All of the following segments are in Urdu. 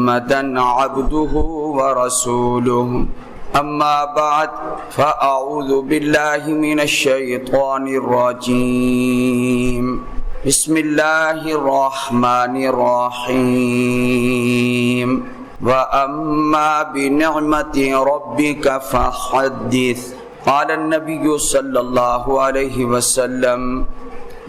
محمدا عبده ورسوله اما بعد فاعوذ بالله من الشيطان الرجيم بسم الله الرحمن الرحيم وأما بنعمة ربك فحدث قال النبي صلى الله عليه وسلم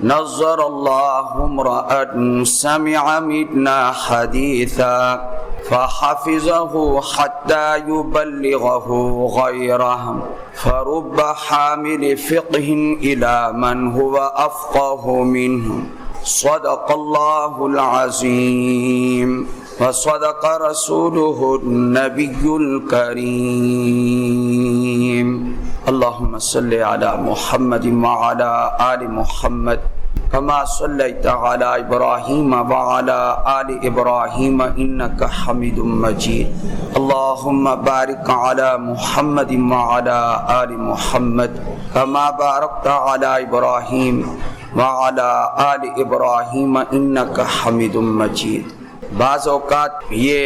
نظر الله امرأ سمع منا حديثا فحفظه حتى يبلغه غيره فرب حامل فقه إلى من هو أفقه منه صدق الله العظيم وصدق رسوله النبي الكريم اللهم صل على محمد وعلى آل محمد كما صليت على إبراهيم وعلى آل إبراهيم إنك حميد مجيد اللهم بارك على محمد وعلى آل محمد كما باركت على إبراهيم وعلى آل إبراهيم إنك حميد مجيد. بعض اوقات یہ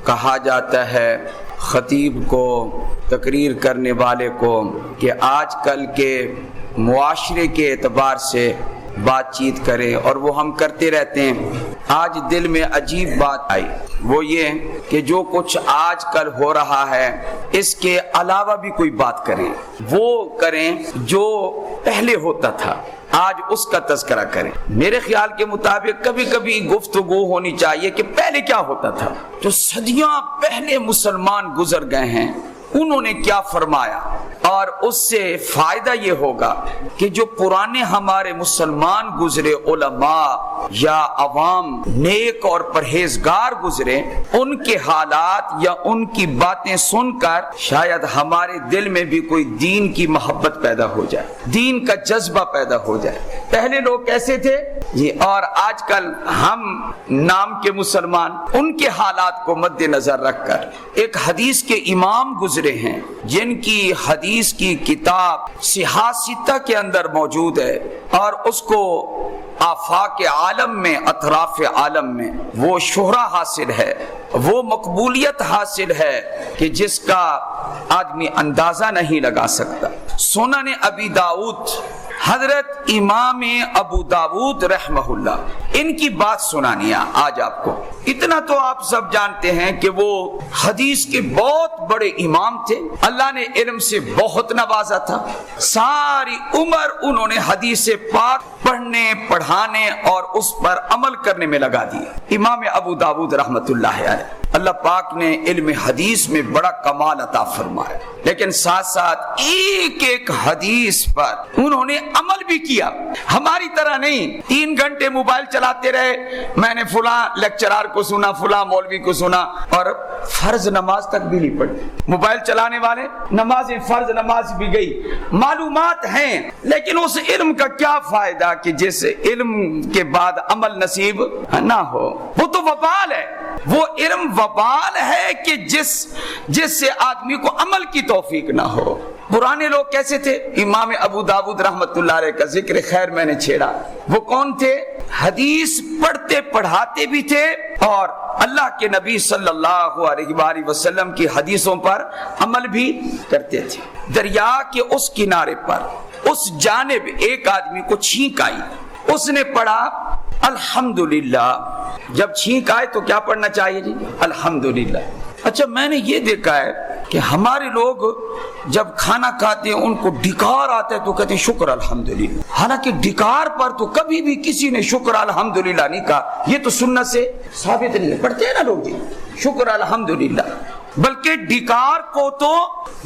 کہا جاتا ہے خطیب کو، تقریر کرنے والے کو، کہ آج کل کے معاشرے کے اعتبار سے بات چیت کرے، اور وہ ہم کرتے رہتے ہیں. آج دل میں عجیب بات آئی، وہ یہ کہ جو کچھ آج کل ہو رہا ہے اس کے علاوہ بھی کوئی بات کریں، وہ کریں جو پہلے ہوتا تھا، آج اس کا تذکرہ کریں. میرے خیال کے مطابق کبھی کبھی گفتگو ہونی چاہیے کہ پہلے کیا ہوتا تھا، جو صدیاں پہلے مسلمان گزر گئے ہیں انہوں نے کیا فرمایا، اور اس سے فائدہ یہ ہوگا کہ جو پرانے ہمارے مسلمان گزرے، علماء یا عوام نیک اور پرہیزگار گزرے، ان کے حالات یا ان کی باتیں سن کر شاید ہمارے دل میں بھی کوئی دین کی محبت پیدا ہو جائے، دین کا جذبہ پیدا ہو جائے. پہلے لوگ کیسے تھے جی، اور آج کل ہم نام کے مسلمان، ان کے حالات کو مد نظر رکھ کر ایک حدیث کے امام گزرے ہیں جن کی حدیث کی کتاب صحاح ستہ کے اندر موجود ہے، اور اس کو آفاق عالم میں، اطراف عالم میں وہ شہرہ حاصل ہے، وہ مقبولیت حاصل ہے کہ جس کا آدمی اندازہ نہیں لگا سکتا. سنن ابی داؤد، حضرت امام ابو داؤد رحمہ اللہ، ان کی بات سنانی ہے آج آپ کو. اتنا تو آپ سب جانتے ہیں کہ وہ حدیث کے بہت بڑے امام تھے، اللہ نے علم سے بہت نوازا تھا، ساری عمر انہوں نے حدیث پاک پڑھنے، پڑھانے اور اس پر عمل کرنے میں لگا دیا. امام ابو داؤد رحمۃ اللہ علیہ، اللہ پاک نے علم حدیث میں بڑا کمال عطا فرمایا، لیکن ساتھ ساتھ ایک ایک حدیث پر انہوں نے عمل بھی کیا. ہماری طرح نہیں 3 گھنٹے موبائل چلاتے رہے، میں نے فلاں لیکچرار کو سنا، فلاں مولوی کو سنا، اور فرض نماز تک بھی نہیں پڑھی. موبائل چلانے والے نماز فرض نماز بھی گئی، معلومات ہیں، لیکن اس علم کا کیا فائدہ کہ جس علم کے بعد عمل نصیب نہ ہو. وہ تو وبال ہے، وہ علم وبال ہے کہ جس سے آدمی کو عمل کی توفیق نہ ہو. پرانے لوگ کیسے تھے؟ امام ابو داؤد رحمت اللہ علیہ کا ذکر خیر میں نے چھیڑا. وہ کون تھے؟ حدیث پڑھتے پڑھاتے بھی تھے اور اللہ کے نبی صلی اللہ علیہ وآلہ وسلم کی حدیثوں پر عمل بھی کرتے تھے. دریا کے اس کنارے پر اس جانب ایک آدمی کو چھینک آئی، اس نے پڑھا الحمدللہ. جب چھینک آئے تو کیا پڑھنا چاہیے جی؟ الحمدللہ. اچھا، میں نے یہ دیکھا ہے کہ ہمارے لوگ جب کھانا کھاتے ہیں ان کو ڈکار آتا ہے تو کہتے ہیں شکر الحمدللہ، حالانکہ ڈکار پر تو کبھی بھی کسی نے شکر الحمدللہ نہیں کہا. یہ تو سنت سے ثابت نہیں ہے. پڑھتے ہیں نا لوگ شکر الحمدللہ، بلکہ ڈکار کو تو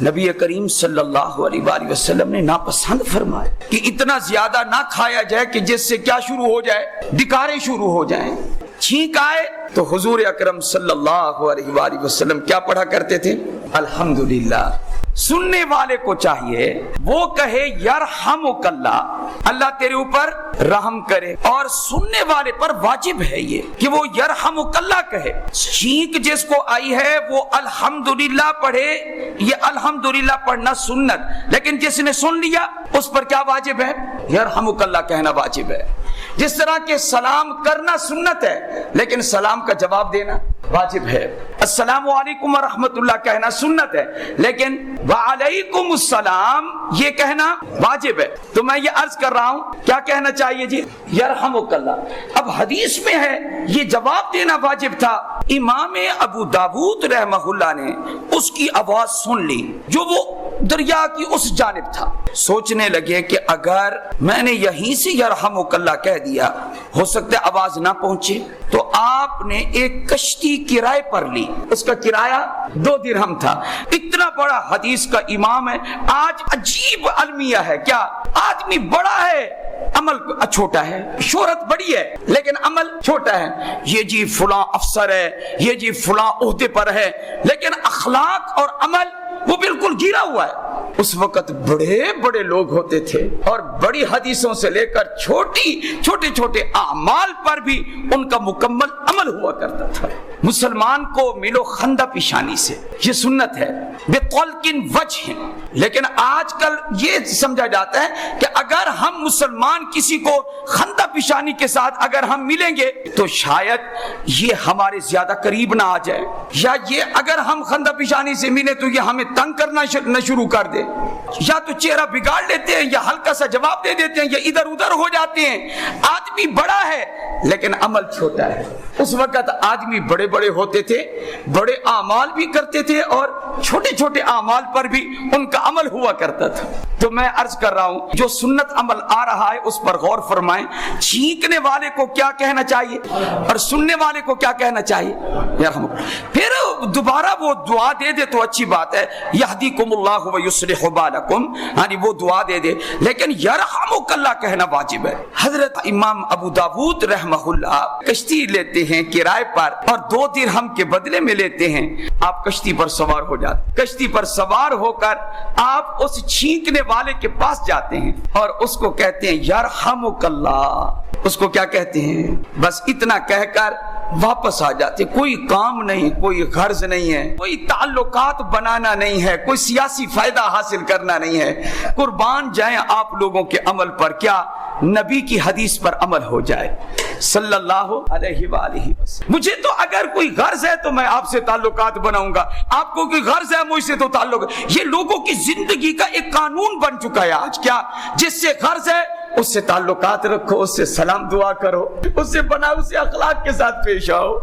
نبی کریم صلی اللہ علیہ وآلہ وسلم نے ناپسند فرمایا کہ اتنا زیادہ نہ کھایا جائے کہ جس سے کیا شروع ہو جائے؟ ڈکاریں شروع ہو جائیں. چھینک آئے تو حضور اکرم صلی اللہ علیہ وآلہ وسلم کیا پڑھا کرتے تھے؟ الحمدللہ. سننے والے کو چاہیے وہ کہے یرحمک اللہ، اللہ تیرے اوپر رحم کرے، اور سننے والے پر واجب ہے یہ کہ وہ یرحمک اللہ کہے۔ چھینک جس کو آئی ہے وہ الحمدللہ پڑھے، یہ الحمدللہ پڑھنا سنت، لیکن جس نے سن لیا اس پر کیا واجب ہے؟ یرحمک اللہ کہنا واجب ہے۔ جس طرح کے سلام کرنا سنت ہے لیکن سلام کا جواب دینا واجب ہے۔ السلام علیکم ورحمۃ اللہ کہنا سنت ہے، لیکن وعلیکم السلام یہ کہنا واجب ہے۔ تو میں یہ عرض کر رہا ہوں کیا کہنا چاہیے جی؟ یرحمک اللہ۔ اب حدیث میں ہے یہ جواب دینا واجب تھا، امام ابو داود رحمہ اللہ نے اس کی آواز سن لی جو وہ دریا کی اس جانب تھا، سوچنے لگے کہ اگر میں نے یہیں سے یرحمک اللہ کہہ دیا ہو سکتا ہے آواز نہ پہنچے، تو آپ نے ایک کشتی کرائے پر لی، اس کا کرایہ 2 درہم تھا۔ اتنا بڑا حدیث کا امام ہے، آج عجیب المیہ ہے، کیا آدمی بڑا ہے عمل چھوٹا ہے، شہرت بڑی ہے لیکن عمل چھوٹا ہے، یہ جی فلاں افسر ہے، یہ جی فلاں عہدے پر ہے، لیکن اخلاق اور عمل وہ بالکل گرا ہوا ہے۔ اس وقت بڑے بڑے لوگ ہوتے تھے اور بڑی حدیثوں سے لے کر چھوٹے چھوٹے اعمال پر بھی ان کا مکمل عمل ہوا کرتا تھا۔ مسلمان کو ملو خندہ پیشانی سے، یہ سنت ہے، بطلق وجہ۔ لیکن آج کل یہ سمجھا جاتا ہے کہ اگر ہم مسلمان کسی کو خندہ پیشانی کے ساتھ اگر ہم ملیں گے تو شاید یہ ہمارے زیادہ قریب نہ آ جائے، یا یہ اگر ہم خندہ پیشانی سے ملیں تو یہ ہمیں تنگ کرنا نہ شروع کر دے، یا تو چہرہ بگاڑ لیتے ہیں یا ہلکا سا جواب دے دیتے ہیں یا ادھر ادھر ہو جاتے ہیں۔ آدمی بڑا ہے لیکن عمل چھوٹا ہے۔ اس وقت آدمی بڑے بڑے ہوتے تھے، بڑے اعمال بھی کرتے تھے اور چھوٹے چھوٹے اعمال پر بھی ان کا عمل ہوا کرتا تھا۔ تو میں عرض کر رہا ہوں جو سنت عمل آ رہا ہے اس پر غور فرمائیں، چھینکنے والے کو کیا کہنا چاہیے اور سننے والے کو کیا کہنا چاہیے؟ پھر دوبارہ وہ دعا دے دے تو اچھی بات ہے، یہدیکم اللہ ویصلح بالکم، یعنی وہ دعا دے دے، لیکن یرحمک اللہ کہنا واجب ہے۔ حضرت امام ابو داود رحمہ اللہ کشتی لیتے ہیں کرائے پر اور 2 درہم کے بدلے میں لیتے ہیں، آپ کشتی پر سوار ہو جاتے، کشتی پر سوار ہو کر آپ اس چھینکنے والے کے پاس جاتے ہیں اور اس کو کہتے ہیں یرحمک اللہ، اس کو کیا کہتے ہیں؟ بس اتنا کہہ کر واپس آ جاتے، کوئی کام نہیں، کوئی غرض نہیں ہے، کوئی تعلقات بنانا نہیں ہے، کوئی سیاسی فائدہ حاصل کرنا نہیں ہے۔ قربان جائیں آپ لوگوں کے عمل پر، کیا نبی کی حدیث پر عمل ہو جائے صلی اللہ علیہ وآلہ وسلم۔ مجھے تو اگر کوئی غرض ہے تو میں آپ سے تعلقات بناؤں گا، آپ کو کوئی غرض ہے مجھ سے تو تعلق، یہ لوگوں کی زندگی کا ایک قانون بن چکا ہے آج، کیا جس سے غرض ہے اس سے تعلقات رکھو، اس سے سلام دعا کرو، اس سے بنا، اس سے اخلاق کے ساتھ پیش آؤ۔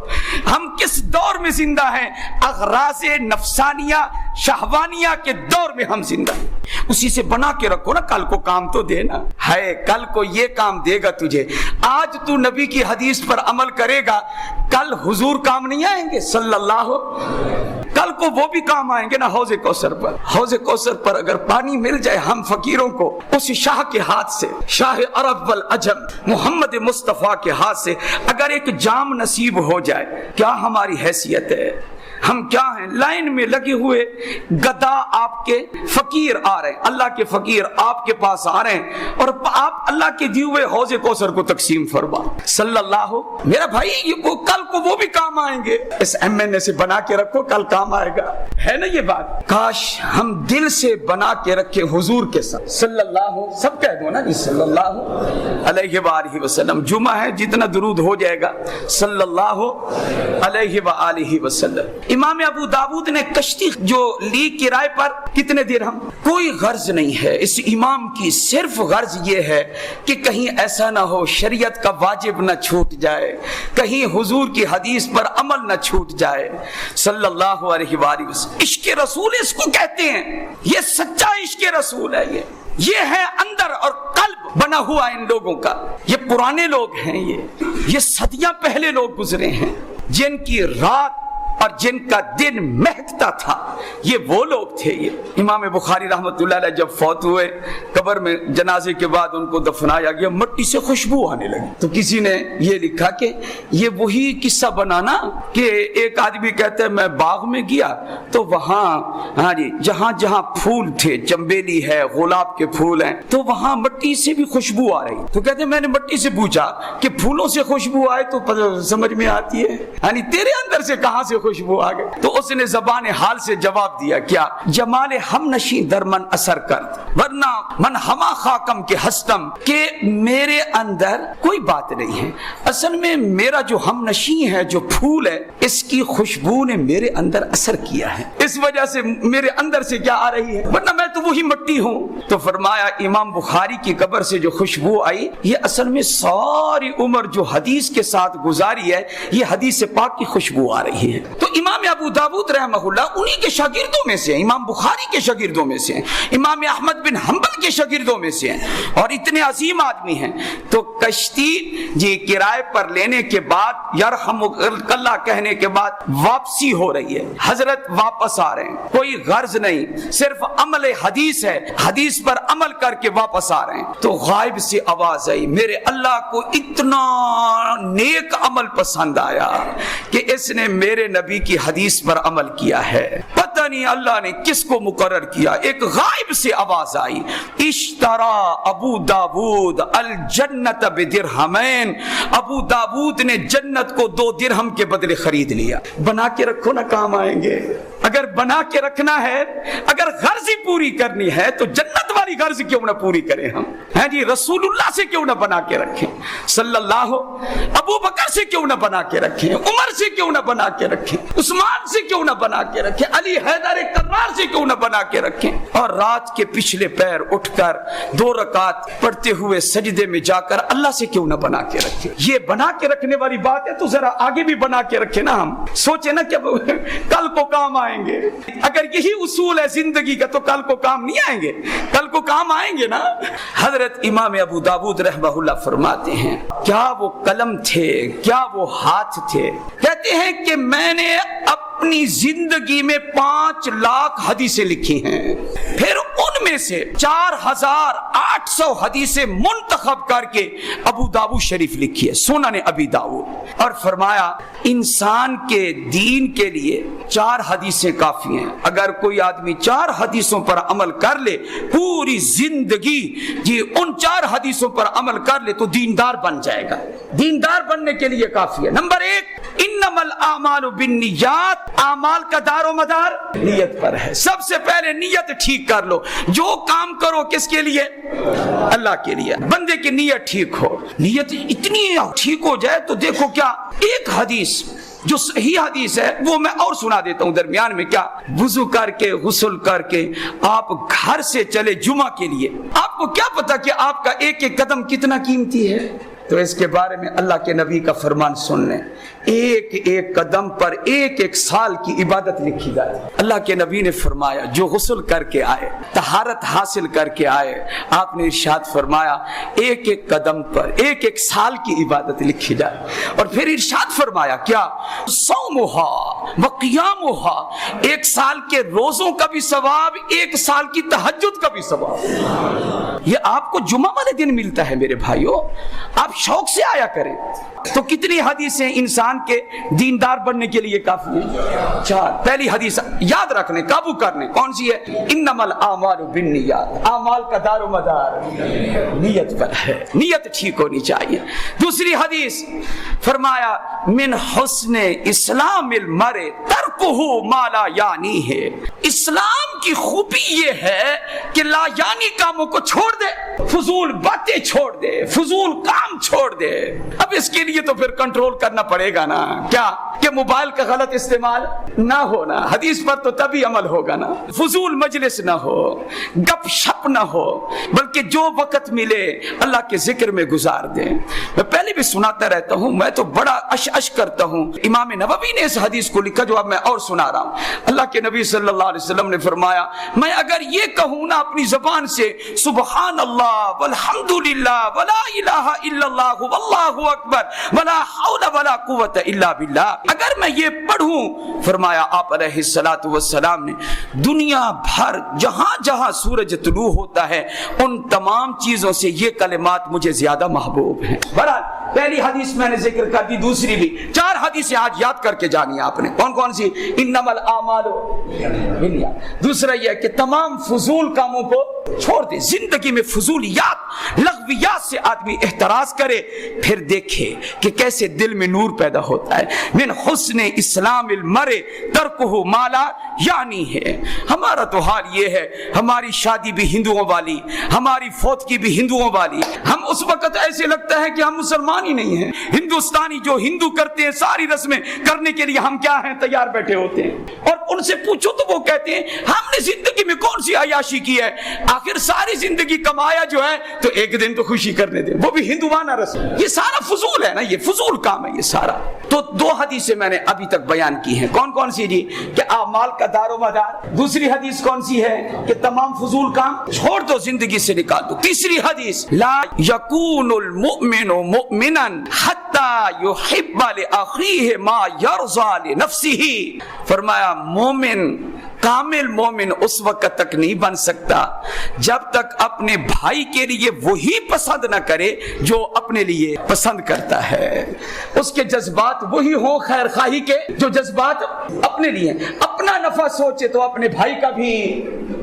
ہم کس دور میں زندہ ہیں؟ اغراض نفسانیہ شہوانیہ کے دور میں ہم زندہ ہیں۔ اسی سے بنا کے رکھو نا، کل کو کام تو دینا ہے، کل کو یہ کام دے گا تجھے۔ آج تو نبی کی حدیث پر عمل کرے گا، کل حضور کام نہیں آئیں گے صلی اللہ، کل کو وہ بھی کام آئیں گے نا حوض کوثر پر۔ حوض کوثر پر اگر پانی مل جائے ہم فقیروں کو اس شاہ کے ہاتھ سے، شاہ عرب والعجم محمد مصطفیٰ کے ہاتھ سے اگر ایک جام نصیب ہو جائے، کیا ہماری حیثیت ہے؟ ہم کیا ہیں؟ لائن میں لگے ہوئے گدا آپ کے فقیر آ رہے ہیں، اللہ کے فقیر آپ کے پاس آ رہے ہیں اور آپ اللہ کے دیے ہوئے حوض کوثر کو تقسیم فرما صلی اللہ۔ میرا بھائی کل کو وہ بھی کام آئیں گے، اس MNA سے بنا کے رکھو، کل کام آئے گا، ہے نا یہ بات؟ کاش ہم دل سے بنا کے رکھے حضور کے ساتھ صلی اللہ، سب کہہ دو نا جی صلی اللہ علیہ وآلہ وسلم۔ جمعہ ہے، جتنا درود ہو جائے گا صلی اللہ علیہ وآلہ وسلم۔ امام ابو داود نے کشتی جو لی کرائے پر کتنے درہم؟ کوئی غرض نہیں ہے اس امام کی، صرف غرض یہ ہے کہ کہیں ایسا نہ ہو شریعت کا واجب نہ چھوٹ جائے، کہیں حضور کی حدیث پر عمل نہ چھوٹ جائے صلی اللہ علیہ وآلہ وسلم۔ عشق رسول اس کو کہتے ہیں، یہ سچا عشق رسول ہے، یہ ہے اندر اور قلب بنا ہوا ان لوگوں کا۔ یہ پرانے لوگ ہیں، یہ صدیاں پہلے لوگ گزرے ہیں جن کی رات اور جن کا دن مہکتا تھا، یہ وہ لوگ تھے۔ یہ امام بخاری رحمۃ اللہ علیہ جب فوت ہوئے، قبر میں جنازے کے بعد ان کو دفنایا گیا، مٹی سے خوشبو آنے لگی، تو کسی نے یہ لکھا کہ یہ وہی قصہ بنانا کہ ایک آدمی کہتا ہے میں باغ میں گیا تو وہاں ہاں جی جہاں جہاں پھول تھے، چمبیلی ہے، گلاب کے پھول ہیں، تو وہاں مٹی سے بھی خوشبو آ رہی، تو کہتے ہیں میں نے مٹی سے پوچھا کہ پھولوں سے خوشبو آئے تو سمجھ میں آتی ہے، یعنی تیرے اندر سے کہاں سے خوشبو آ گئی؟ تو اس نے زبان حال سے جواب جواب دیا کیا؟ جمال ہم نشین در من اثر کرد ورنہ من ہما خاکم کے ہستم، کہ میرے اندر کوئی بات نہیں ہے، اصل میں میرا جو ہم نشین ہے، جو پھول ہے، اس کی خوشبو نے میرے اندر اثر کیا ہے، اس وجہ سے میرے اندر سے کیا آ رہی ہے، ورنہ میں تو وہی مٹی ہوں۔ تو فرمایا امام بخاری کی قبر سے جو خوشبو آئی، یہ اصل میں ساری عمر جو حدیث کے ساتھ گزاری ہے، یہ حدیث پاک کی خوشبو آ رہی ہے۔ تو امام ابو داؤد رحمہ اللہ انہی کے شاگردوں میں سے ہیں، امام بخاری کے شاگردوں میں سے ہیں، امام احمد بن حنبل کے شاگردوں میں سے ہیں، اور اتنے عظیم آدمی ہیں۔ تو کشتی جی کرائے پر لینے کے بعد یرحمک اللہ کہنے کے بعد واپسی ہو رہی ہے، حضرت واپس آ رہے ہیں، کوئی غرض نہیں، صرف عمل حدیث ہے، حدیث پر عمل کر کے واپس آ رہے ہیں۔ تو غائب سے آواز آئی، میرے اللہ کو اتنا نیک عمل پسند آیا کہ اس نے میرے نبی کی حدیث پر عمل کیا ہے، پتہ نہیں اللہ نے کس کو مقرر کیا۔ ایک غائب سے آواز آئی، اشترا ابو داود الجنت بدرہمین، ابو داود نے جنت کو 2 درہم کے بدلے خرید لیا۔ بنا کے رکھو نہ کام آئیں گے، اگر بنا کے رکھنا ہے، اگر غرض ہی پوری کرنی ہے تو جنت والی غرض کیوں نہ پوری کریں ہم، ہیں جی، رسول اللہ سے کیوں نہ بنا کے رکھیں، صلی اللہ، ابو بکر سے کیوں نہ بنا کے رکھیں، عمر سے کیوں نہ بنا کے رکھیں، عثمان سے کیوں نہ بنا کے رکھیں، علی حیدر کرار سے کیوں نہ بنا کے رکھیں، اور رات کے پچھلے پیر اٹھ کر 2 رکعت پڑھتے ہوئے سجدے میں جا کر اللہ سے کیوں نہ بنا کے رکھیں۔ یہ بنا کے رکھنے والی بات ہے تو ذرا آگے بھی بنا کے رکھیں نا، ہم سوچیں نا کہ کل کو کام آئیں گے، اگر یہی اصول ہے زندگی کا تو کل کو کام نہیں آئیں گے، کل کو کام آئیں گے نا۔ حضرت امام ابو داؤد رحمہ اللہ فرماتے ہیں، کیا وہ قلم تھے، کیا وہ ہاتھ تھے، کہتے ہیں کہ میں نے اپنی زندگی میں 5 لاکھ حدیثیں لکھی ہیں، پھر ان میں سے 4800 حدیثیں منتخب کر کے ابو داؤد شریف لکھی ہے، سنن ابی داؤد، اور فرمایا انسان کے دین کے لیے 4 حدیثیں کافی ہیں، اگر کوئی آدمی 4 حدیثوں پر عمل کر لے، پوری زندگی جی ان 4 حدیثوں پر عمل کر لے تو دیندار بن جائے گا۔ دیندار بننے کے لیے کافی ہے، نمبر 1 انما الاعمال بالنیات، اعمال کا دار و مدار نیت پر ہے، سب سے پہلے نیت ٹھیک کر لو، جو کام کرو کس کے لیے؟ اللہ کے لیے، بندے کی نیت ٹھیک ہو، نیت اتنی ٹھیک ہو جائے تو دیکھو کیا ایک حدیث جو صحیح حدیث ہے وہ میں اور سنا دیتا ہوں درمیان میں، کیا وضو کر کے غسل کر کے آپ گھر سے چلے جمعہ کے لیے، آپ کو کیا پتا کہ آپ کا ایک ایک قدم کتنا قیمتی ہے؟ تو اس کے بارے میں اللہ کے نبی کا فرمان سن لیں، ایک ایک قدم پر 1 سال کی عبادت لکھی جائے۔ اللہ کے نبی نے فرمایا جو غسل کر کے آئے، طہارت حاصل کر کے آئے، آپ نے ارشاد فرمایا 1 قدم پر 1 سال کی عبادت لکھی جائے، اور پھر ارشاد فرمایا کیا صومھا وقیامھا، 1 سال کے روزوں کا بھی ثواب، 1 سال کی تہجد کا بھی ثواب، یہ آپ کو جمعہ والے دن ملتا ہے میرے بھائیوں، آپ شوق سے آیا کریں۔ تو کتنی حدیثیں انسان کے دیندار بننے کے لیے کافی ہیں؟ 4۔ پہلی حدیث یاد رکھنے، قابو کرنے، کون سی ہے؟ انما الاعمال بالنیات، اعمال کا دار و مدار نیت پر ہے، نیت ٹھیک ہونی چاہیے۔ دوسری حدیث فرمایا من حسن اسلام المرء ترکہ ما لا یعنی ہے، اسلام کی خوبی یہ ہے کہ لا یعنی کاموں کو چھوڑ دے، فضول باتیں چھوڑ دے، فضول کام چھوڑ دے۔ اب اس کے لیے تو پھر کنٹرول کرنا پڑے گا نا، کیا کہ موبائل کا غلط استعمال نہ ہونا، حدیث پر تو تبھی عمل ہوگا نا، فضول مجلس نہ ہو، گپ شپ نہ ہو، بلکہ جو وقت ملے اللہ کے ذکر میں گزار دیں۔ میں پہلے بھی سناتا رہتا ہوں، میں تو بڑا اش کرتا ہوں، امام نووی نے اس حدیث کو لکھا جو اب میں اور سنا رہا ہوں۔ اللہ کے نبی صلی اللہ علیہ وسلم نے فرمایا میں اگر یہ کہوں نا اپنی زبان سے سبحان اللہ والحمد للہ ولا الہ الا اللہ واللہ اکبر ولا حول ولا قوت الا باللہ، اگر میں یہ پڑھوں، فرمایا آپ علیہ الصلوۃ والسلام نے، دنیا بھر جہاں جہاں سورج طلوع ہوتا ہے ان تمام چیزوں سے یہ کلمات مجھے زیادہ محبوب ہیں۔ بہرحال پہلی حدیث میں نے ذکر کر دی، دوسری بھی 4 حدیثیں آج یاد کر کے جانی آپ نے، کون کون سی؟ انما الاعمال بالنیات، دوسرا یہ کہ تمام فضول کاموں کو چھوڑ دے. زندگی میں فضولیات لغویات سے آدمی احتراز کرے, پھر دیکھے کہ کیسے دل میں نور پیدا ہوتا ہے. من حسن اسلام المرء ترکہ ما لا یعنی ہے. ہمارا تو حال یہ ہے, ہماری شادی بھی ہندوؤں والی, ہماری فوت کی بھی ہندوؤں والی. ہم اس وقت ایسے لگتا ہے کہ ہم مسلمان ہی نہیں ہیں. ہندوستانی جو ہندو کرتے ہیں ساری رسمیں کرنے کے لیے ہم کیا ہیں, تیار بیٹھے ہوتے ہیں. اور ان سے پوچھو تو وہ کہتے ہیں ہم نے زندگی میں کون سی عیاشی کی ہے, آخر ساری زندگی کمایا جو ہے تو ایک دن تو خوشی کرنے دیں, وہ بھی ہندوانہ رسم. یہ سارا فضول ہے نا, یہ فضول کام ہے یہ سارا. تو 2 حدیثیں میں نے ابھی تک بیان کی ہیں. کون کون سی جی؟ کہ اعمال کا دار و مدار. دوسری حدیث کون سی ہے؟ کہ تمام فضول کام چھوڑ دو, زندگی سے نکال دو. تیسری حدیث لا یکون المؤمن مؤمنا حتی یحب لاخیہ ما یرضی لنفسہ. فرمایا مومن, کامل مومن اس وقت تک نہیں بن سکتا جب تک اپنے بھائی کے لیے وہی پسند نہ کرے جو اپنے لیے پسند کرتا ہے. اس کے جذبات وہی ہوں خیر خواہی کے جو جذبات اپنے لیے. اپنا نفع سوچے تو اپنے بھائی کا بھی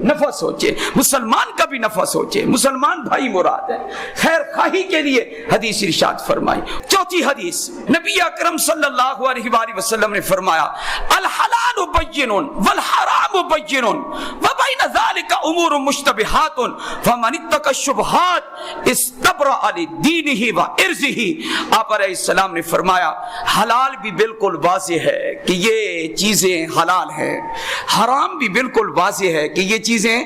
نفع سوچے, مسلمان کا بھی نفع سوچے. مسلمان بھائی مراد ہے, خیر خواہی کے لیے حدیث ارشاد فرمائی. چوتھی حدیث نبی اکرم صلی اللہ علیہ وآلہ وسلم نے فرمایا الحلال بین والحرام بین وبین ذلک امور مشتبہات فمن اتقى الشبہات استبرأ لدینہ وعرضہ. آپ علیہ السلام نے فرمایا حلال بھی بالکل واضح ہے کہ یہ چیزیں حلال ہیں, حرام بھی بالکل واضح ہے کہ یہ چیزیں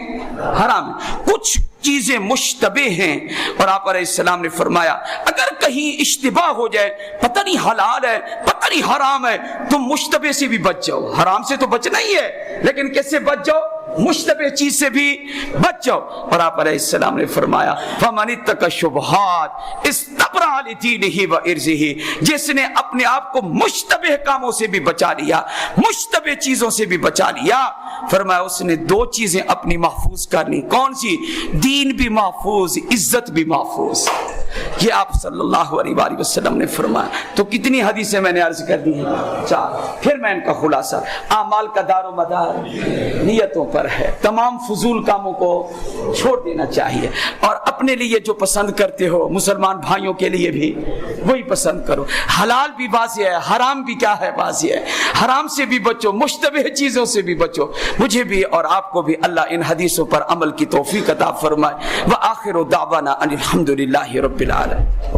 حرام ہیں. کچھ چیزیں مشتبہ ہیں, اور آپ علیہ السلام نے فرمایا اگر کہیں اشتباہ ہو جائے, پتہ نہیں حلال ہے پتہ نہیں حرام ہے, تم مشتبہ سے بھی بچ جاؤ. حرام سے تو بچنا ہی ہے, لیکن کس سے بچ جاؤ؟ مشتبہ چیز سے بھی بچ جاؤ. اور آپ علیہ السلام نے فرمایا فمن اتقى الشبہات استبرأ لدینہ وعرضہ. جس نے اپنے آپ کو مشتبہ کاموں سے بھی بچا لیا, مشتبہ چیزوں سے بھی بچا لیا, فرمایا اس نے 2 چیزیں اپنی محفوظ کرنی. کون سی؟ دین بھی محفوظ, عزت بھی محفوظ. یہ آپ صلی اللہ علیہ وآلہ وسلم نے فرمایا. تو کتنی حدیثیں میں نے عرض کر دی ہیں؟ 4. پھر میں ان کا خلاصہ, اعمال کا دار و مدار نیتوں پر ہے. تمام فضول کاموں کو چھوڑ دینا چاہیے, اور اپنے لیے جو پسند کرتے ہو مسلمان بھائیوں کے لیے بھی وہی پسند کرو. حلال بھی واضح ہے, حرام بھی کیا ہے, واضح ہے. حرام سے بھی بچو, مشتبہ چیزوں سے بھی بچو. مجھے بھی اور آپ کو بھی اللہ ان حدیثوں پر عمل کی توفیق عطا فرمائے. وآخر دعوانا ان الحمد للہ رب العالمین.